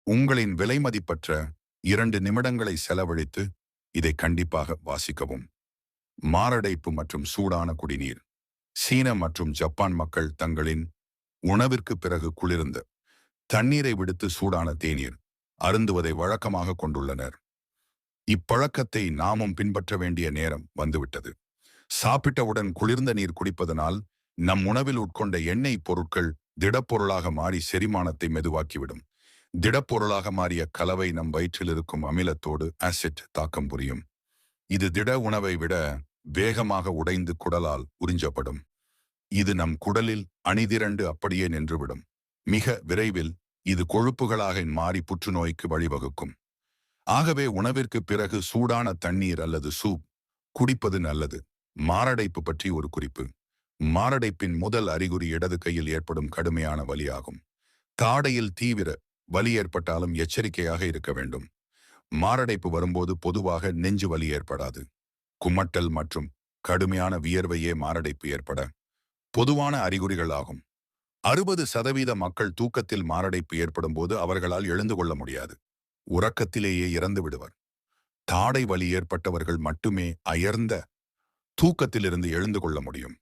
உங்களின் விலைமதிப்பற்ற 2 நிமிடங்களை செலவழித்து இதை கண்டிப்பாக வாசிக்கவும். மாரடைப்பு மற்றும் சூடான குடிநீர். சீன மற்றும் ஜப்பான் மக்கள் தங்களின் உணவிற்கு பிறகு குளிர்ந்த தண்ணீரை விடுத்து சூடான தேநீர் அருந்துவதை வழக்கமாக கொண்டுள்ளனர். இப்பழக்கத்தை நாமும் பின்பற்ற வேண்டிய நேரம் வந்துவிட்டது. சாப்பிட்டவுடன் குளிர்ந்த நீர் குடிப்பதனால் நம் உணவில் உட்கொண்ட எண்ணெய் பொருட்கள் திடப்பொருளாக மாறி செரிமானத்தை மெதுவாக்கிவிடும். திடப்பொருளாக மாறிய கலவை நம் வயிற்றில் இருக்கும் அமிலத்தோடு ஆசிட் தாக்கம் புரியும். இது திட உணவை விட வேகமாக உடைந்து குடலால் உறிஞ்சப்படும். இது நம் குடலில் அணிதிரண்டு அப்படியே நின்றுவிடும். மிக விரைவில் இது கொழுப்புகளாக மாறி புற்றுநோய்க்கு வழிவகுக்கும். ஆகவே உணவிற்கு பிறகு சூடான தண்ணீர் அல்லது சூப் குடிப்பது நல்லது. மாரடைப்பு பற்றி ஒரு குறிப்பு. மாரடைப்பின் முதல் அறிகுறி இடது கையில் ஏற்படும் கடுமையான வலியாகும். தாடையில் தீவிர வலி ஏற்பட்டாலும் எச்சரிக்கையாக இருக்க வேண்டும். மாரடைப்பு வரும்போது பொதுவாக நெஞ்சு வலி ஏற்படாது. குமட்டல் மற்றும் கடுமையான வியர்வையே மாரடைப்பு ஏற்பட பொதுவான அறிகுறிகள் ஆகும். 60% மக்கள் தூக்கத்தில் மாரடைப்பு ஏற்படும் போது அவர்களால் எழுந்து கொள்ள முடியாது. உறக்கத்திலேயே இறந்து விடுவர். தாடை வலி ஏற்பட்டவர்கள் மட்டுமே அயர்ந்த தூக்கத்திலிருந்து எழுந்து கொள்ள முடியும்.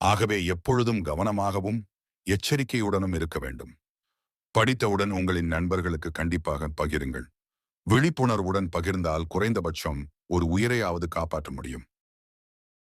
ஆகவே எப்பொழுதும் கவனமாகவும் எச்சரிக்கையுடனும் இருக்க வேண்டும். படித்தவுடன் உங்களின் நண்பர்களுக்கு கண்டிப்பாக பகிருங்கள். விழிப்புணர்வுடன் பகிர்ந்தால் குறைந்தபட்சம் ஒரு உயிரையாவது காப்பாற்ற முடியும்.